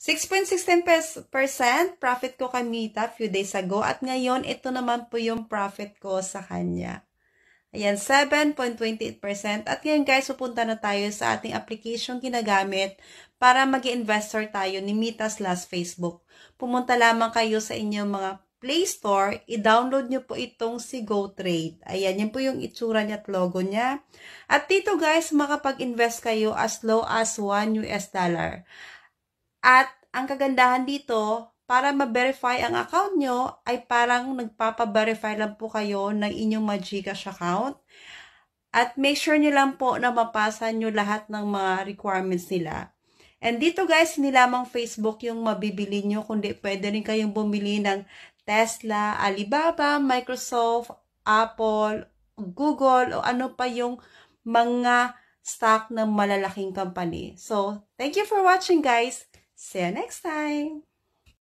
6.16% profit ko kay Mita few days ago. At ngayon, ito naman po yung profit ko sa kanya. Ayan, 7.28%. At ngayon guys, pupunta na tayo sa ating application ginagamit para mag-investor tayo ni Mita/Facebook. Pumunta lamang kayo sa inyong mga Play Store, i-download nyo po itong si GoTrade. Ayan, yan po yung itsura niya at logo niya. At dito guys, makapag-invest kayo as low as $1. At ang kagandahan dito, para ma-verify ang account nyo, ay parang nagpapa-verify lang po kayo ng inyong GCash account. At make sure nyo lang po na mapasa nyo lahat ng mga requirements nila. And dito guys, hindi lamang Facebook yung mabibili nyo, kundi pwede rin kayong bumili ng Tesla, Alibaba, Microsoft, Apple, Google, o ano pa yung mga stock ng malalaking company. So, thank you for watching guys. See you next time!